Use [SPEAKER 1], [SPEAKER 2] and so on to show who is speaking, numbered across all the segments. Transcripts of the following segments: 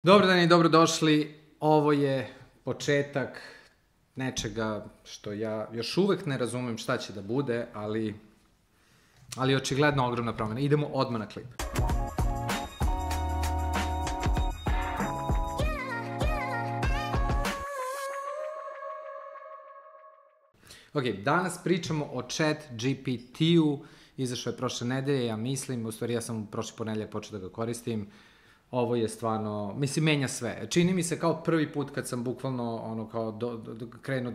[SPEAKER 1] Dobar dan i dobrodošli. Ovo je početak nečega što ja još uvek ne razumem šta će da bude, ali očigledno ogromna promena. Idemo odmah na klip. Ok, danas pričamo o ChatGPT-u. Izašao je prošle nedelje, ja mislim, u stvari ja sam prošli ponedeljak počeo da ga koristim. Ovo je stvarno, mislim, menja sve. Čini mi se kao prvi put kad sam bukvalno krenuo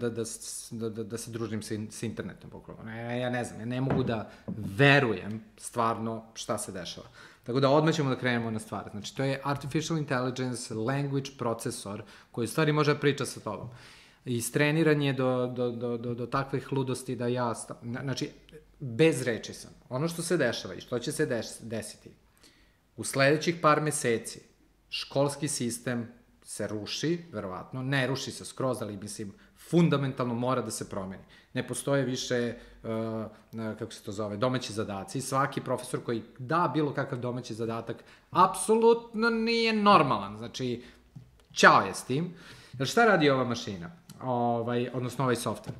[SPEAKER 1] da se družim s internetom. Bukvalno. Ja ne znam, ja ne mogu da verujem stvarno šta se dešava. Tako da odmah ćemo da krenemo na stvar. Znači, to je Artificial Intelligence Language Processor koji u stvari može da priča sa tobom. Istreniran je do takvih ludosti da ja, znači, bez reči sam. Ono što se dešava i što će se desiti, u sledećih par meseci školski sistem se ruši, verovatno, ne ruši se skroz, ali mislim, fundamentalno mora da se promeni. Ne postoje više, kako se to zove, domaći zadaci. Svaki profesor koji da bilo kakav domaći zadatak, apsolutno nije normalan. Znači, ćao je s tim. Jer šta radi ova mašina? Odnosno ovaj software.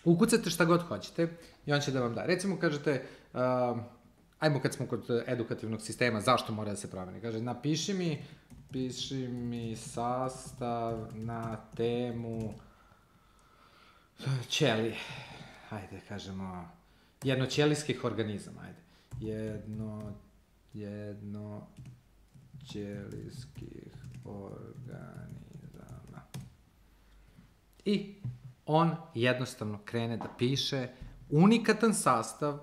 [SPEAKER 1] Ukucate šta god hoćete i on će da vam da. Recimo, kažete, ajmo kad smo kod edukativnog sistema, zašto mora da se promeni? Kaže, napiši mi sastav na temu ćelije. Ajde, kažemo, jednoćelijskih organizama, ajde. Jednoćelijskih organizama. I on jednostavno krene da piše unikatan sastav,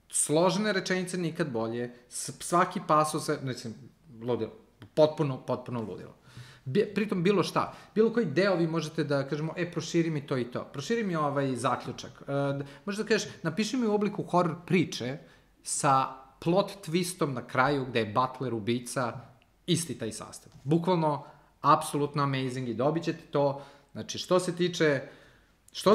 [SPEAKER 1] složene rečenice nikad bolje, svaki pasus, znači, ludilo, potpuno ludilo. Pritom bilo šta, bilo koji deo vi možete da kažemo, proširi mi to i to, proširi mi ovaj zaključak. Možete da kažeš, napiši mi u obliku horror priče sa plot twistom na kraju gde je Butler ubica, isti taj sastav. Bukvalno, apsolutno amazing i dobit ćete to. Znači, što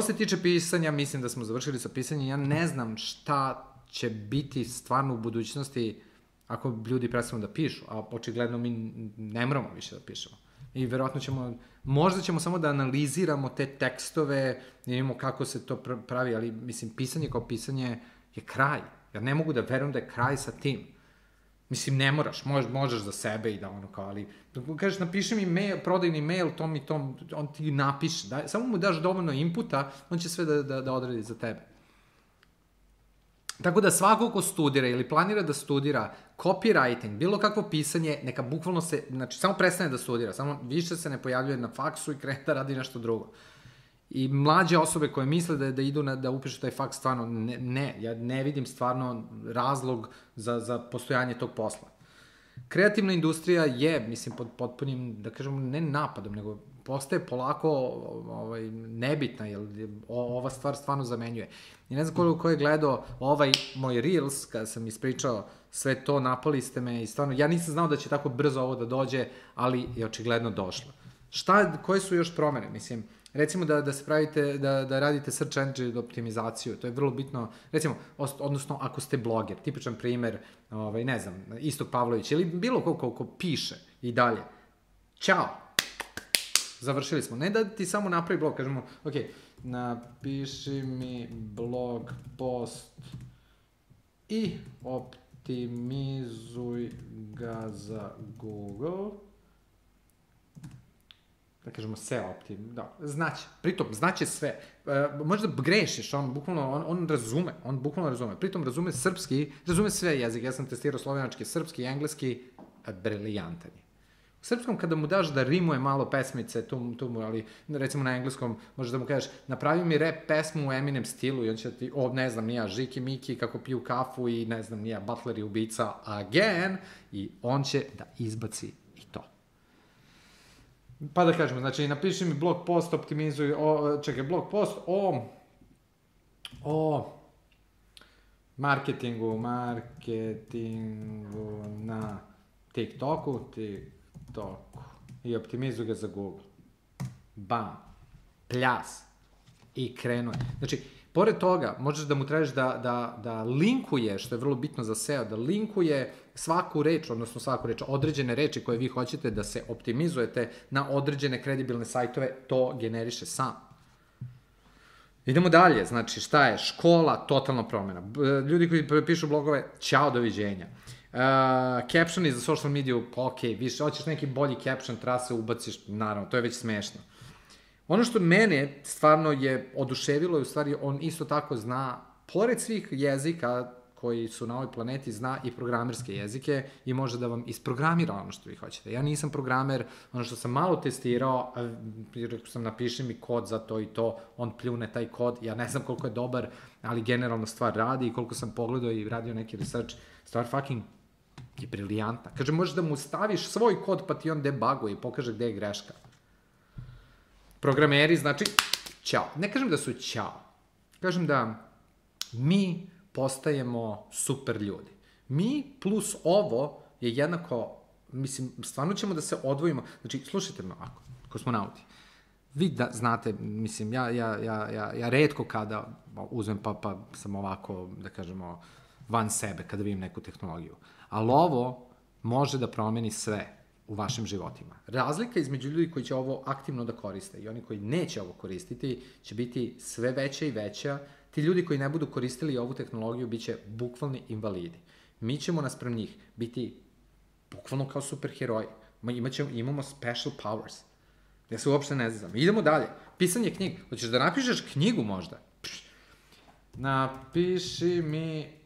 [SPEAKER 1] se tiče pisanja, mislim da smo završili sa pisanjem, ja ne znam šta će biti stvarno u budućnosti ako ljudi prestanu da pišu, a očigledno mi ne moramo više da pišemo. I verovatno možda ćemo samo da analiziramo te tekstove, da vidimo kako se to pravi, ali mislim, pisanje kao pisanje je kraj. Ja ne mogu da verujem da je kraj sa tim. Mislim, ne moraš, možeš za sebe i da ono kao, ali kažeš, napiši mi mail, prodajni mail, on ti napiše, samo mu daš dovoljno inputa, on će sve da odradi za tebe. Tako da svako ko studira ili planira da studira copywriting, bilo kakvo pisanje, neka bukvalno se, znači samo prestane da studira, samo više se ne pojavljuje na faksu i krene da radi nešto drugo. I mlađe osobe koje misle da idu da upišu taj faks, stvarno ne, ja ne vidim stvarno razlog za postojanje tog posla. Kreativna industrija je, mislim, pod potpunim, da kažemo, ne napadom, nego postaje polako nebitna, jer ova stvar stvarno zamenjuje. I ne znam koliko je gledao ovaj moj Reels, kada sam ispričao sve to, napali ste me i stvarno, ja nisam znao da će tako brzo ovo da dođe, ali je očigledno došlo. Koje su još promene? Mislim, recimo da se pravite, da radite search engine optimizaciju, to je vrlo bitno, recimo, odnosno ako ste bloger, tipičan primer, ne znam, Istok Pavlović ili bilo ko piše i dalje. Ćao! Završili smo. Ne da ti samo napravi blog, kažemo, ok, napiši mi blog post i optimizuj ga za Google. Da kažemo SEO znaće, pritom znaće sve. Možda grešiš, on bukvalno razume, pritom razume srpski, razume sve jezike, ja sam testirao slovenački, srpski, engleski, briljantan je. U srpskom kada mu daš da rimuje malo pesmice, ali recimo na engleskom možeš da mu kažeš napravi mi rap pesmu u Eminem stilu i on će ti, ne znam, nija, Žiki Miki kako piju kafu i ne znam, nija, Butler i ubica again i on će da izbaci i to. Pa da kažemo, znači napiši mi blog post, optimizuj, blog post o marketingu na TikToku i optimizuj ga za Google. Bam. Pljas. I krenuo je. Znači, Pored toga, možeš da mu tražiš da linkuje, što je vrlo bitno za SEO, da linkuje svaku reč, odnosno određene reči koje vi hoćete da se optimizujete na određene kredibilne sajtove, to generiše sam. Idemo dalje, znači šta je? Škola, totalna promjena. Ljudi koji pišu blogove, ćao, doviđenja. Captioni za social mediju, ok, više, hoćeš neki bolji caption, trase ubaciš, naravno, to je već smešno. Ono što mene stvarno je oduševilo je u stvari, on isto tako zna, pored svih jezika koji su na ovoj planeti, zna i programerske jezike i može da vam isprogramira ono što vi hoćete. Ja nisam programer, ono što sam malo testirao, rekao sam napiši mi kod za to i to, on pljune taj kod, ja ne znam koliko je dobar, ali generalno stvar radi i koliko sam pogledao i radio neki research, stvar fucking je briljantna. Kaže, možeš da mu staviš svoj kod pa ti on debuguje i pokaže gde je greška. Programeri, znači, ćao. Ne kažem da su ćao. Kažem da mi postajemo super ljudi. Mi plus ovo je jednako, mislim, stvarno ćemo da se odvojimo. Znači, slušajte me ovako, kosmonauti. Vi da znate, mislim, ja retko kada uzmem pa sam ovako, da kažemo, van sebe kada vidim neku tehnologiju. Ali ovo može da promeni sve u vašim životima. Razlika između ljudi koji će ovo aktivno da koriste i oni koji neće ovo koristiti će biti sve veća i veća. Ti ljudi koji ne budu koristili ovu tehnologiju bit će bukvalni invalidi. Mi ćemo naspram njih biti bukvalno kao superheroji. Imamo special powers. Ja se uopšte ne znam. Idemo dalje. Pisanje knjiga. Hoćeš da napišeš knjigu možda? Napiši mi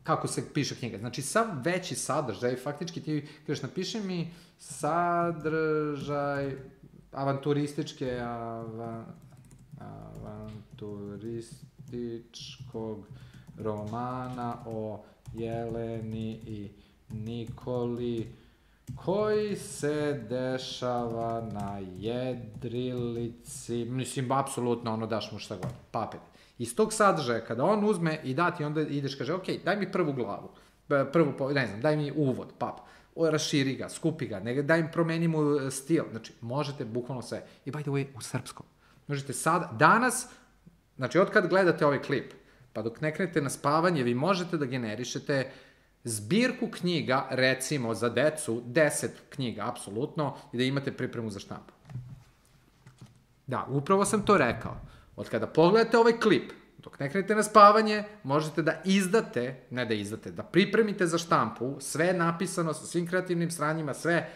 [SPEAKER 1] kako se piše knjiga. Znači, sav veći sadržaj, faktički ti kažeš, napiši mi sadržaj avanturističkog romana o Jeleni i Nikoli koji se dešava na jedrilici, mislim, apsolutno ono daš mu šta god, papir. Iz tog sadržaja, kada on uzme i da ti, onda ideš, kaže, ok, daj mi prvu glavu, ne znam, daj mi uvod, raširi ga, skupi ga, daj mi promeni mu stil, znači, možete bukvalno sve. I by the way, u srpskom. Možete sad, danas, znači, od kad gledate ovaj klip, pa dok ne krenete na spavanje, vi možete da generišete zbirku knjiga, recimo, za decu, 10 knjiga, apsolutno, i da imate pripremu za štampu. Da, upravo sam to rekao. Od kada pogledate ovaj klip, dok ne krenete na spavanje, možete da izdate, ne da izdate, da pripremite za štampu, sve napisano sa svim kreativnim sranjima, sve,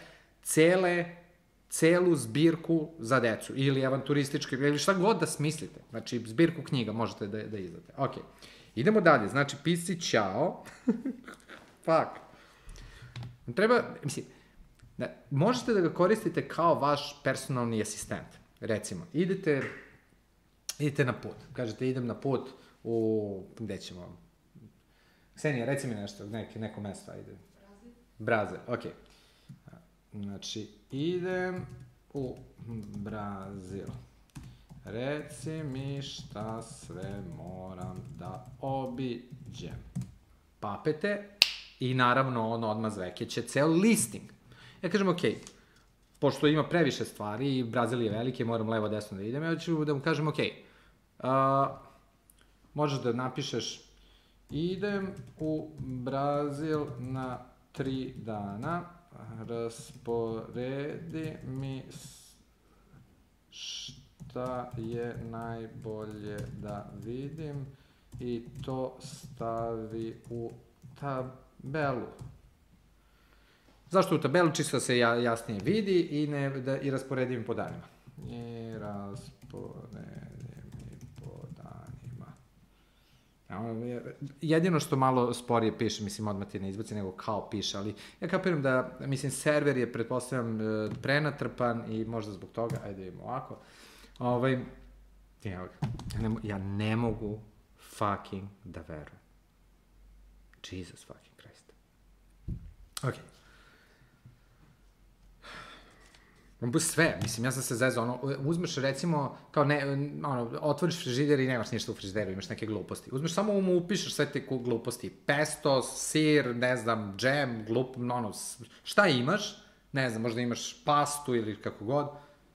[SPEAKER 1] celu zbirku za decu, ili avanturističke, ili šta god da smislite. Znači, zbirku knjiga možete da izdate. Ok, idemo dalje. Znači, pisci ćao. Fuck. Treba, mislim, možete da ga koristite kao vaš personalni asistent. Recimo, idete na put. Kažete, idem na put u, gde ćemo? Ksenija, reci mi nešto, neko mesto, ajde. Brazil, ok. Znači, idem u Brazil. Reci mi šta sve moram da obiđem. Papete i naravno ono odmah zvekeće ceo listing. Ja kažem, ok, pošto ima previše stvari i Brazil je veliki, moram levo desno da idem, ja ću da mu kažem, ok, možeš da napišeš, idem u Brazil na 3 dana, rasporedi mi šta je najbolje da vidim i to stavi u tabelu. Zašto u tabelu? Čisto se jasnije vidi i rasporedi mi po danima. I rasporedi mi po danima. Jedino što malo sporije piše, mislim, odmah ti ne izbaci, nego kao piše, ali ja kapiram da, mislim, server je, pretpostavljam, prenatrpan i možda zbog toga, ajde idemo ovako. Ja ne mogu fucking da verujem. Jesus fucking Christ. Ok. Sve, mislim, ja sam se zezao, uzmeš recimo, kao otvoriš frižider i nemaš ništa u frižideru, imaš neke gluposti. Uzmeš samo upišeš sve te gluposti, pesto, sir, ne znam, džem, šta imaš, ne znam, možda imaš pastu ili kako god,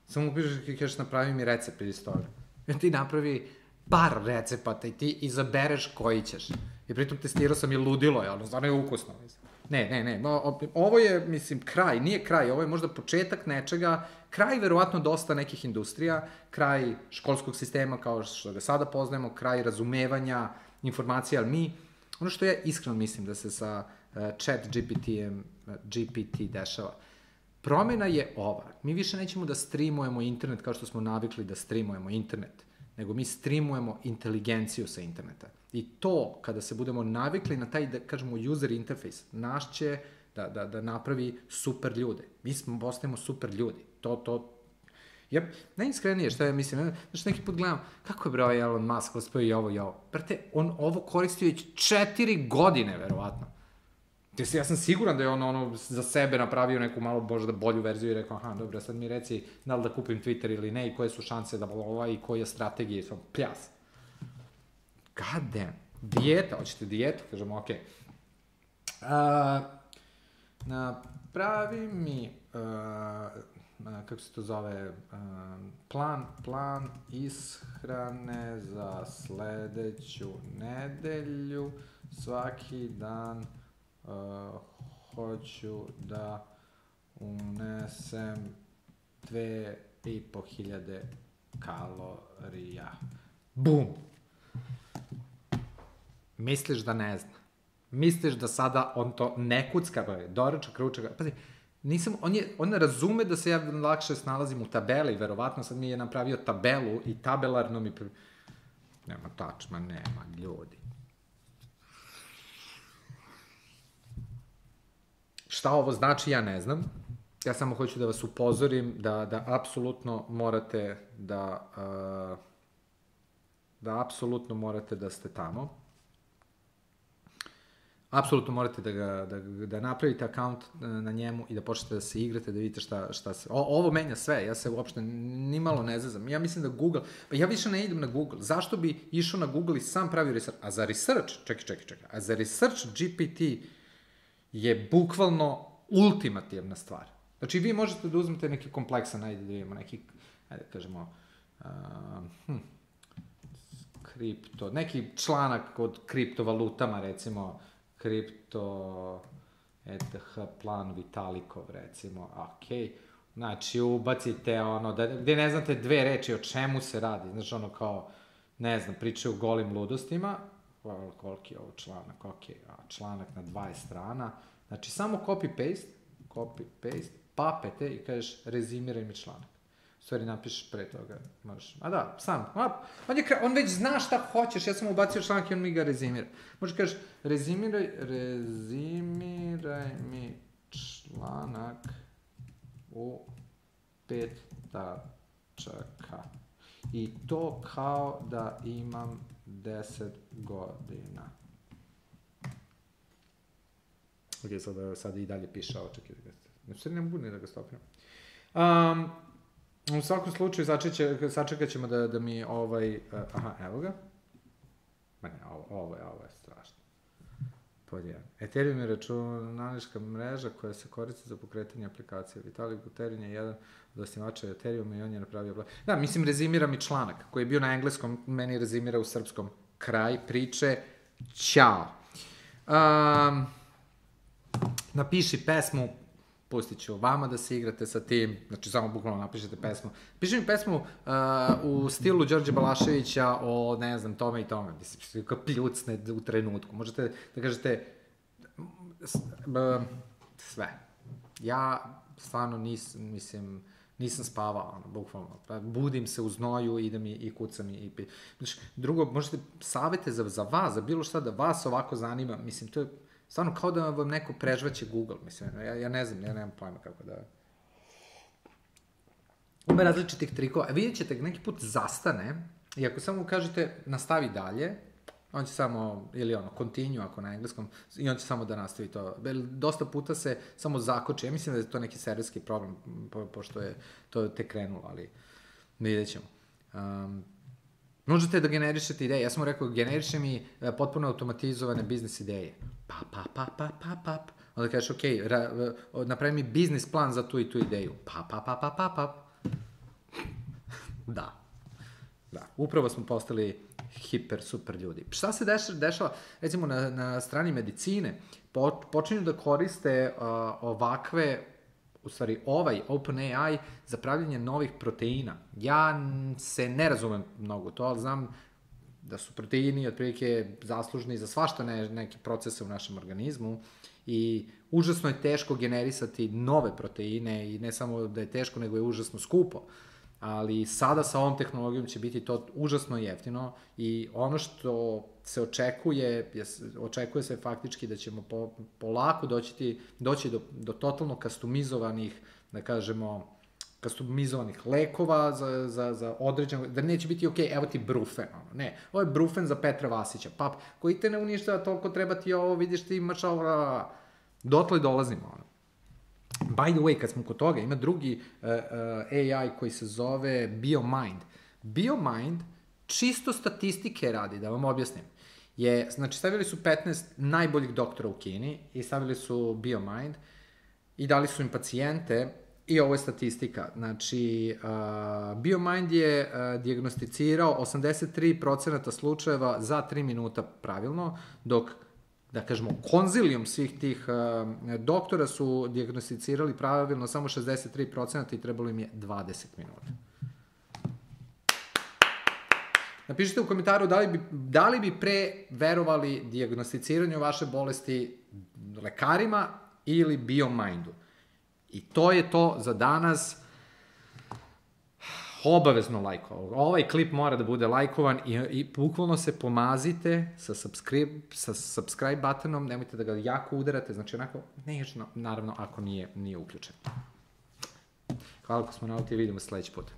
[SPEAKER 1] samo upišeš i kažeš napravi mi recept iz toga. I ti napravi par recepata i ti izabereš koji ćeš. I pritom testirao sam i ludilo, je, stvarno je ukusno. Ne, ovo je, mislim, kraj, nije kraj, ovo je možda početak nečega, kraj verovatno dosta nekih industrija, kraj školskog sistema kao što ga sada poznajemo, kraj razumevanja informacija, ali mi, ono što ja iskreno mislim da se sa chat GPT dešava, promena je ova. Mi više nećemo da streamujemo internet kao što smo navikli da streamujemo internet, nego mi streamujemo inteligenciju sa interneta. I to, kada se budemo navikli na taj, da kažemo, user interface, naš će da napravi super ljude. Mi postajemo super ljudi. Ja, najiskrenije što ja mislim, znaš, neki put gledam, kako je brao Elon Musk uspeo i ovo. Brate, on ovo koristi već 4 godine, verovatno. Ja sam siguran da je on za sebe napravio neku malo možda bolju verziju i rekao, aha, dobro, sad mi reci da li da kupim Twitter ili ne i koje su šanse da i koja strategija i sam pljas. God damn. Dijeta, hoćete dijetu? Kažemo, okej. Napravi mi, kako se to zove, plan ishrane za sledeću nedelju, svaki dan hoću da unesem 2500 kalorija. Bum! Misliš da ne zna. Misliš da sada on to ne kucka, doručak, ručak, pazi, on razume da se ja lakše snalazim u tabeli, verovatno sad mi je napravio tabelu i tabelarno mi... Nema tačma, nema ljudi. Šta ovo znači, ja ne znam. Ja samo hoću da vas upozorim da apsolutno morate apsolutno morate da ste tamo. Apsolutno morate da napravite akaunt na njemu i da počnete da se igrate, da vidite šta se... Ovo menja sve, ja se uopšte nimalo ne zezam. Ja mislim da Google... Pa ja više ne idem na Google. Zašto bi išao na Google i sam pravio research? A za research... Čekaj. A za research GPT je bukvalno ultimativna stvar. Znači, vi možete da uzmete neki kompleksan, ajde da vidimo neki, ajde da kažemo, kripto, neki članak od kriptovalutama, recimo, kripto, ETH, plan Vitalikov, recimo, okej. Znači, ubacite ono, gde ne znate dve reči o čemu se radi, znači ono kao, ne znam, pričaju o golim ludostima, koliki je ovo članak, okej, članak na 20 strana, znači samo copy-paste, papete i kažeš rezimiraj mi članak. U stvari napišeš pre toga, možeš, sam, on već zna šta hoćeš, ja sam mu ubacio članak i on mi ga rezimira. Možeš kažeš rezimiraj mi članak u 5 tačaka. I to kao da imam 10 godina. Ok, sad i dalje piše ovo, čekaj. Sve ne mogu ni da ga stopiram. U svakom slučaju, sačekat ćemo da mi aha, evo ga. Ma ne, ovo je strašno. Pod jedan. Ethereum je računalnička mreža koja se koristi za pokretanje aplikacije. Vitalik Buterin je jedan od osnivača Ethereum i on je napravio... Da, mislim, rezimira mi članak koji je bio na engleskom, meni rezimira u srpskom. Kraj priče. Ćao. Napiši pesmu, pustit ću vama da se igrate sa tim, znači samo bukvalno napišete pesmu. Piši mi pesmu u stilu Đorđe Balaševića o, ne znam, tome i tome, kao pljucne u trenutku. Možete da kažete sve. Ja stvarno nisam spavao, bukvalno. Budim se u znoju, idem i kucam i... Znači, drugo, možete savete za vas, za bilo šta da vas ovako zanima, mislim, to je stvarno kao da vam neko prežvaće Google, mislim, ja ne znam, ja nemam pojma kako da... Ima različitih trikova, vidjet ćete, neki put zastane i ako samo kažete nastavi dalje, on će samo, ili continue ako na engleskom, i on će samo da nastavi to. Dosta puta se samo zakoči, ja mislim da je to neki serverski problem, pošto je to tek krenulo, ali vidjet ćemo. Možete da generišete ideje. Ja sam mu rekao, generiše mi potpuno automatizovane biznis ideje. Pap. Onda kažeš, ok, napravi mi biznis plan za tu i tu ideju. Pap. Da. Upravo smo postali hiper, super ljudi. Šta se dešava, recimo na strani medicine, počinju da koriste ovakve, u stvari ovaj OpenAI za pravljanje novih proteina. Ja se ne razumem mnogo to, ali znam da su proteini otprilike zaslužni za svašta neke procese u našem organizmu i užasno je teško generisati nove proteine i ne samo da je teško, nego je užasno skupo. Ali sada sa ovom tehnologijom će biti to užasno jeftino i ono što se očekuje se faktički da ćemo polako doći do totalno customizovanih, da kažemo, customizovanih lekova za određeno, da neće biti ok, evo ti brufen, ne, ovo je brufen za Petra Vasića, pap, koji te ne uništava, toliko treba ti ovo, vidiš ti imaš ovo, dotle dolazimo, By the way, kad smo kod toga, ima drugi AI koji se zove BioMind. BioMind čisto statistike radi, da vam objasnim. Znači, stavili su 15 najboljih doktora u Kini i stavili su BioMind i dali su im pacijente i ovo je statistika. Znači, BioMind je dijagnosticirao 83% slučajeva za 3 minuta pravilno, dok da kažemo, konzilijum svih tih doktora su dijagnosticirali pravilno samo 63% i trebalo im je 20 minuta. Napišite u komentaru da li bi pre verovali dijagnosticiranju vaše bolesti lekarima ili BioMindu. I to je to za danas. Obavezno lajkovo. Ovaj klip mora da bude lajkovan i bukvalno se pomazite sa subscribe buttonom, nemojte da ga jako udarate, znači onako nežno, naravno ako nije uključen. Hvala kosmonauti i vidimo se sledeći put.